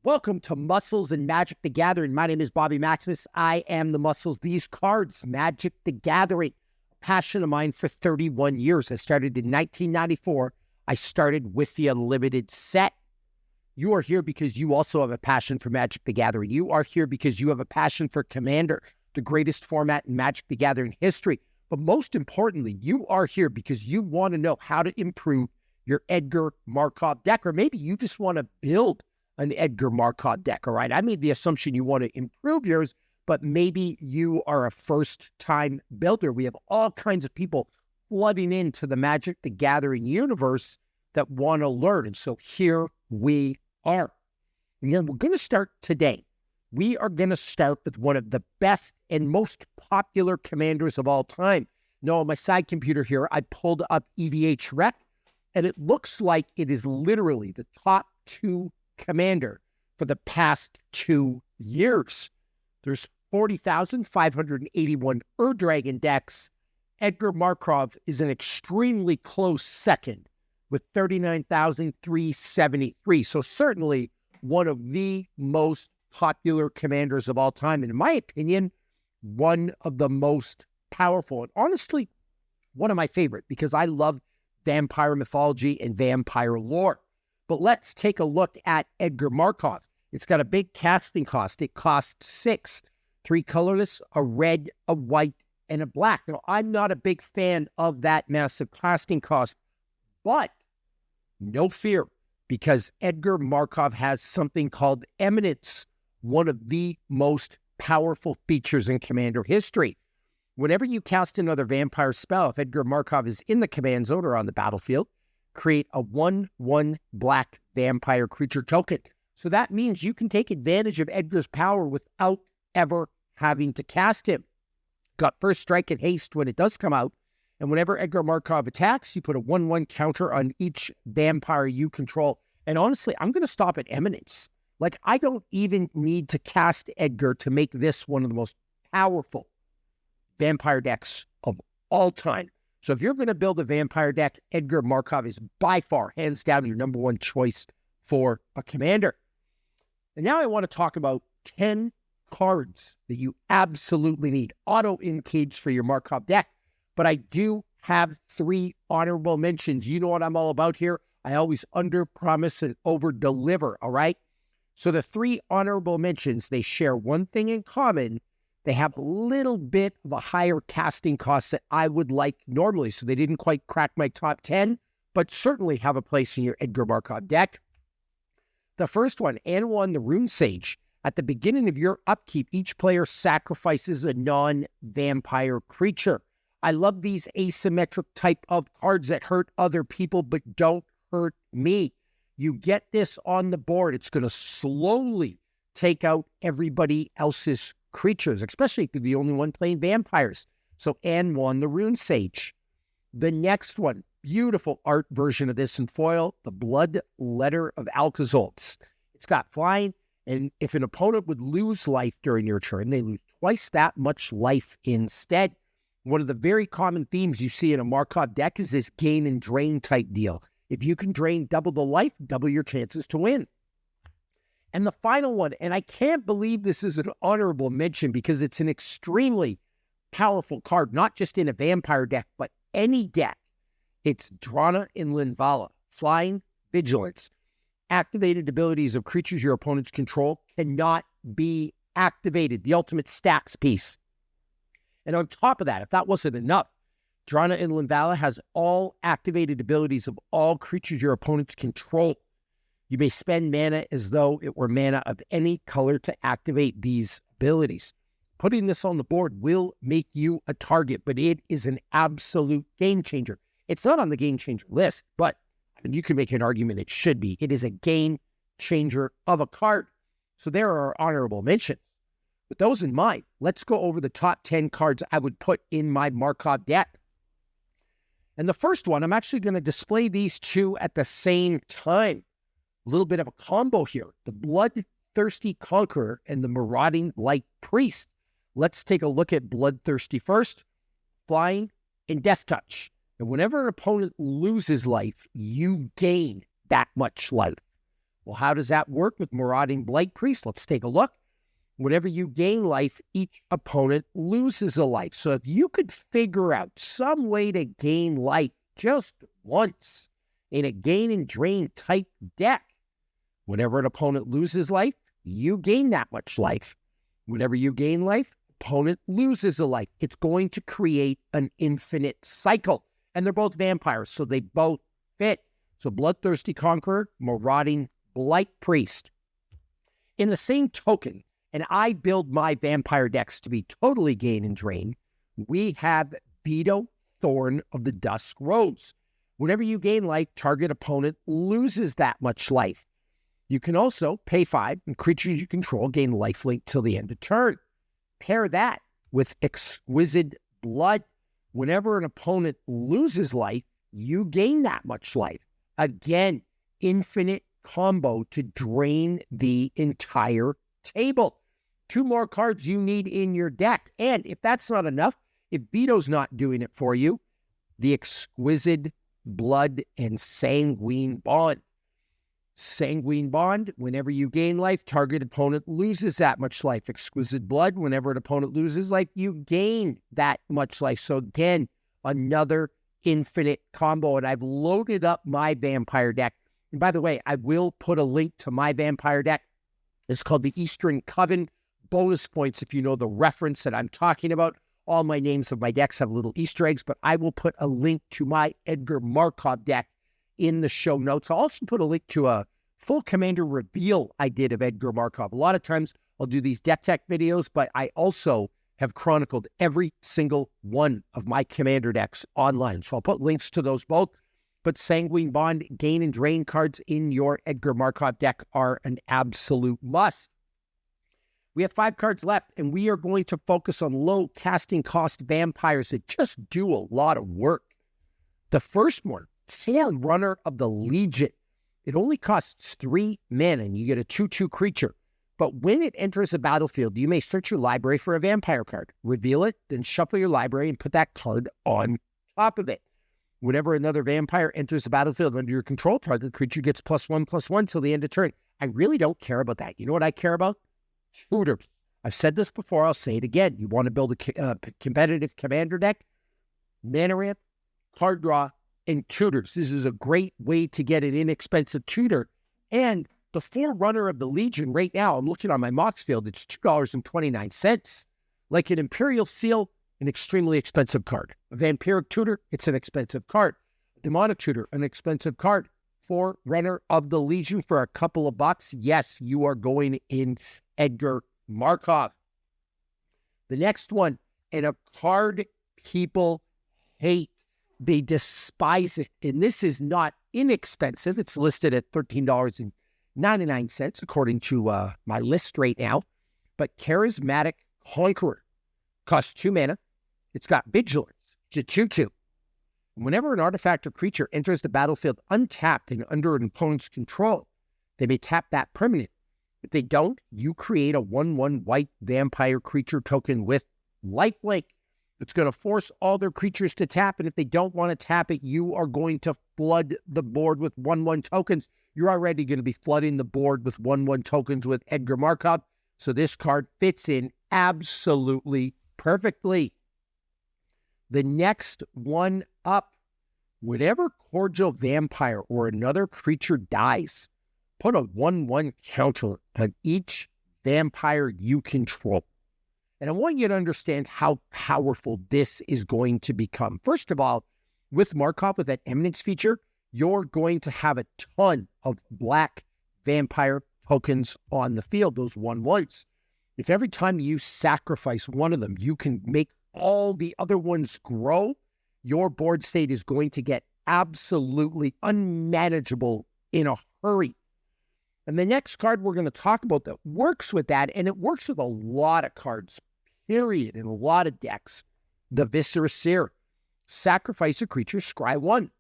Welcome to Muscles and Magic the Gathering. My name is Bobby Maximus. I am the Muscles. These cards, Magic the Gathering, a passion of mine for 31 years. I started in 1994. I started with the Unlimited set. You are here because you also have a passion for Magic the Gathering. You are here because you have a passion for Commander, the greatest format in Magic the Gathering history. But most importantly, you are here because you want to know how to improve your Edgar Markov deck, or maybe you just want to build an Edgar Markov deck, all right? I made the assumption you want to improve yours, but maybe you are a first-time builder. We have all kinds of people flooding into the Magic the Gathering universe that want to learn, and so here we are. And we're going to start today. We are going to start with one of the best and most popular commanders of all time. Now, on my side computer here, I pulled up EDH Rec, and it looks like it is literally the top two commander for the past 2 years. There's 40,581 Ur-Dragon decks. Edgar Markov is an extremely close second with 39,373. So certainly one of the most popular commanders of all time. And in my opinion, one of the most powerful. And honestly, one of my favorite because I love vampire mythology and vampire lore. But let's take a look at Edgar Markov. It's got a big casting cost. It costs 6, 3 colorless, a red, a white, and a black. Now, I'm not a big fan of that massive casting cost, but no fear, because Edgar Markov has something called Eminence, one of the most powerful features in Commander history. Whenever you cast another vampire spell, if Edgar Markov is in the command zone or on the battlefield, create a 1/1 black vampire creature token. So that means you can take advantage of Edgar's power without ever having to cast him. Got first strike and haste when it does come out. And whenever Edgar Markov attacks, you put a 1/1 counter on each vampire you control. And honestly, I'm going to stop at Eminence. Like, I don't even need to cast Edgar to make this one of the most powerful vampire decks of all time. So if you're going to build a vampire deck, Edgar Markov is by far, hands down, your number one choice for a commander. And now I want to talk about 10 cards that you absolutely need. Auto in-cage for your Markov deck. But I do have 3 honorable mentions. You know what I'm all about here. I always under-promise and over-deliver, all right? So the 3 honorable mentions, they share one thing in common. They have a little bit of a higher casting cost that I would like normally, so they didn't quite crack my top 10, but certainly have a place in your Edgar Markov deck. The first one, Anwan the Rune Sage. At the beginning of your upkeep, each player sacrifices a non-vampire creature. I love these asymmetric type of cards that hurt other people but don't hurt me. You get this on the board, it's going to slowly take out everybody else's creatures, especially if you're the only one playing vampires. So Anwan the Rune Sage. The next one, beautiful art version of this in foil, the Blood Letter of Alkazoltz. It's got flying, and if an opponent would lose life during your turn, they lose twice that much life instead. One of the very common themes you see in a Markov deck is this gain and drain type deal. If you can drain double the life, double your chances to win. And the final one, and I can't believe this is an honorable mention because it's an extremely powerful card, not just in a vampire deck, but any deck. It's Drana in Linvala. Flying, Vigilance. Activated abilities of creatures your opponents control cannot be activated. The ultimate stacks piece. And on top of that, if that wasn't enough, Drana in Linvala has all activated abilities of all creatures your opponents control. You may spend mana as though it were mana of any color to activate these abilities. Putting this on the board will make you a target, but it is an absolute game changer. It's not on the game changer list, but you can make an argument it should be. It is a game changer of a card. So there are honorable mentions. With those in mind, let's go over the top 10 cards I would put in my Markov deck. And the first one, I'm actually going to display these two at the same time. A little bit of a combo here. The Bloodthirsty Conqueror and the Marauding Light Priest. Let's take a look at Bloodthirsty first. Flying and Death Touch. And whenever an opponent loses life, you gain that much life. Well, how does that work with Marauding Blight Priest? Let's take a look. Whenever you gain life, each opponent loses a life. So if you could figure out some way to gain life just once in a gain and drain type deck, whenever an opponent loses life, you gain that much life. Whenever you gain life, opponent loses a life. It's going to create an infinite cycle. And they're both vampires, so they both fit. So Bloodthirsty Conqueror, Marauding Blight Priest. In the same token, and I build my vampire decks to be totally gain and drain, we have Vito, Thorn of the Dusk Rose. Whenever you gain life, target opponent loses that much life. You can also pay 5, and creatures you control gain lifelink till the end of turn. Pair that with Exquisite Blood. Whenever an opponent loses life, you gain that much life. Again, infinite combo to drain the entire table. 2 more cards you need in your deck. And if that's not enough, if Vito's not doing it for you, the Exquisite Blood and Sanguine Bond. Sanguine Bond, whenever you gain life, target opponent loses that much life. Exquisite Blood, whenever an opponent loses life, you gain that much life. So again, another infinite combo. And I've loaded up my vampire deck. And by the way, I will put a link to my vampire deck. It's called the Eastern Coven. Bonus points if you know the reference that I'm talking about. All my names of my decks have little Easter eggs, but I will put a link to my Edgar Markov deck in the show notes. I'll also put a link to a full commander reveal I did of Edgar Markov. A lot of times I'll do these deck tech videos, but I also have chronicled every single one of my commander decks online. So I'll put links to those both. But Sanguine Bond, gain and drain cards in your Edgar Markov deck are an absolute must. We have 5 cards left, and we are going to focus on low casting cost vampires that just do a lot of work. The first one, Forerunner of the Legion. It only costs 3 mana, and you get a 2/2 creature. But when it enters a battlefield, you may search your library for a vampire card, reveal it, then shuffle your library and put that card on top of it. Whenever another vampire enters the battlefield under your control, target creature gets +1/+1 till the end of turn. I really don't care about that. You know what I care about? Tutors. I've said this before. I'll say it again. You want to build a competitive commander deck? Mana ramp, card draw, and tutors. This is a great way to get an inexpensive tutor. And the Forerunner of the Legion right now, I'm looking on my Mox field, it's $2.29. Like an Imperial Seal, an extremely expensive card. A Vampiric Tutor, it's an expensive card. A Demonic Tutor, an expensive card. Forerunner of the Legion for a couple of bucks. Yes, you are going in Edgar Markov. The next one, and a card people hate. They despise it. And this is not inexpensive. It's listed at $13.99 according to my list right now. But Charismatic Conqueror costs 2 mana. It's got Vigilance. It's a 2/2. Whenever an artifact or creature enters the battlefield untapped and under an opponent's control, they may tap that permanent. If they don't, you create a 1/1 white vampire creature token with lifelink. It's going to force all their creatures to tap, and if they don't want to tap it, you are going to flood the board with 1/1 tokens. You're already going to be flooding the board with 1/1 tokens with Edgar Markov, so this card fits in absolutely perfectly. The next one up, whenever Cordial Vampire or another creature dies, put a 1/1 counter on each vampire you control. And I want you to understand how powerful this is going to become. First of all, with Markov, with that Eminence feature, you're going to have a ton of black vampire tokens on the field, those 1/1s. If every time you sacrifice one of them, you can make all the other ones grow, your board state is going to get absolutely unmanageable in a hurry. And the next card we're going to talk about that works with that, and it works with a lot of cards, period, in a lot of decks, the Viscera Seer. Sacrifice a creature, scry 1.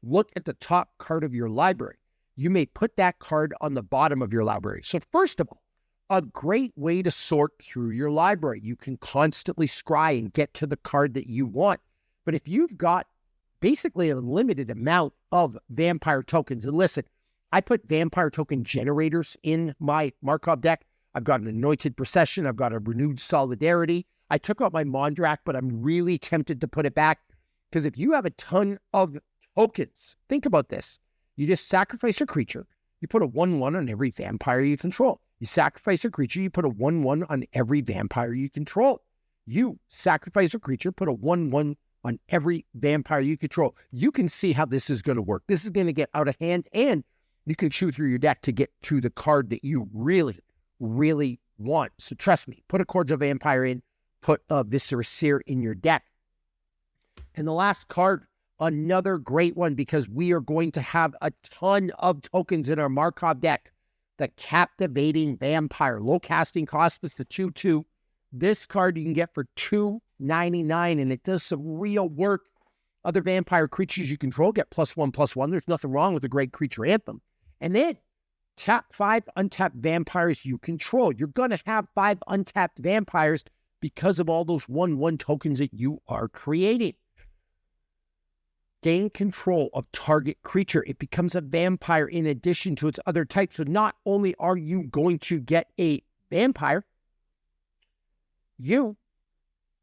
Look at the top card of your library. You may put that card on the bottom of your library. So first of all, a great way to sort through your library. You can constantly scry and get to the card that you want. But if you've got basically a limited amount of vampire tokens, and listen, I put vampire token generators in my Markov deck. I've got an Anointed Procession. I've got a Renewed Solidarity. I took out my Mondrak, but I'm really tempted to put it back because if you have a ton of tokens, think about this. You just sacrifice a creature. You put a 1/1 on every vampire you control. You sacrifice a creature. You put a 1/1 on every vampire you control. You sacrifice a creature, put a 1/1 on every vampire you control. You can see how this is going to work. This is going to get out of hand, and you can chew through your deck to get to the card that you really, really want. So trust me, put a Cordial Vampire in, put a Viscera Seer in your deck. And the last card, another great one because we are going to have a ton of tokens in our Markov deck. The Captivating Vampire. Low casting cost. It's the 2/2. This card you can get for $2.99, and it does some real work. Other vampire creatures you control get +1/+1. There's nothing wrong with a great creature anthem. And then tap 5 untapped vampires you control. You're going to have 5 untapped vampires because of all those 1/1 tokens that you are creating. Gain control of target creature. It becomes a vampire in addition to its other types. So not only are you going to get a vampire, you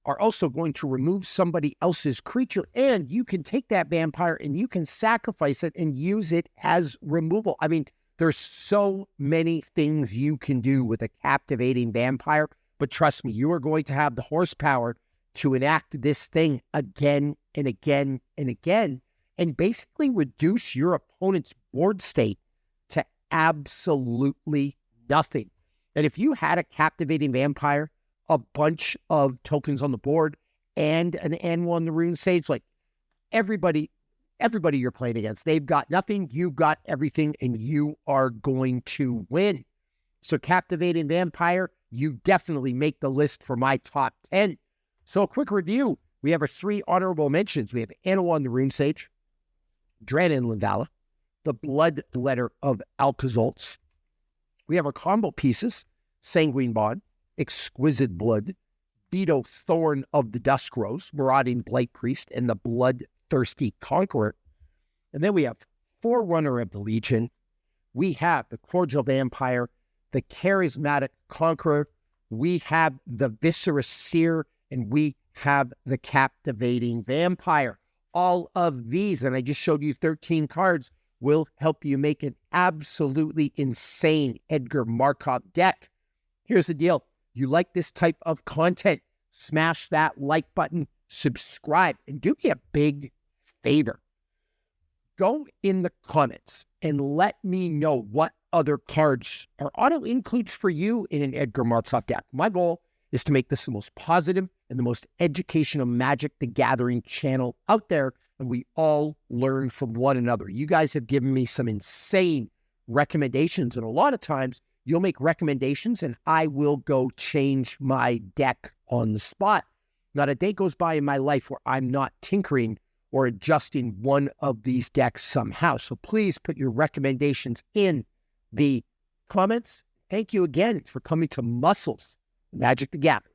are also going to remove somebody else's creature, and you can take that vampire and you can sacrifice it and use it as removal. I mean, there's so many things you can do with a Captivating Vampire, but trust me, you are going to have the horsepower to enact this thing again and again and again, and basically reduce your opponent's board state to absolutely nothing. And if you had a Captivating Vampire, a bunch of tokens on the board, and an animal on the rune stage, like everybody you're playing against, they've got nothing, you've got everything, and you are going to win. So Captivating Vampire, you definitely make the list for my top 10. So a quick review. We have our 3 honorable mentions. We have Animal on the Rune Sage, Dran Linvala, the Bloodletter of Alkazoltz. We have our combo pieces, Sanguine Bond, Exquisite Blood, Beto Thorn of the Dusk Rose, Marauding Blight Priest, and the Bloodthirsty Conqueror. And then we have Forerunner of the Legion. We have the Cordial Vampire, the Charismatic Conqueror. We have the Viscera Seer, and we have the Captivating Vampire. All of these, and I just showed you 13 cards, will help you make an absolutely insane Edgar Markov deck. Here's the deal. You like this type of content, smash that like button, subscribe, and do me a big favor. Go in the comments and let me know what other cards are auto-includes for you in an Edgar Markov deck. My goal is to make this the most positive and the most educational Magic the Gathering channel out there, and we all learn from one another. You guys have given me some insane recommendations, and a lot of times you'll make recommendations and I will go change my deck on the spot. Not a day goes by in my life where I'm not tinkering or adjusting one of these decks somehow. So please put your recommendations in the comments. Thank you again for coming to Muscles Magic the Gathering.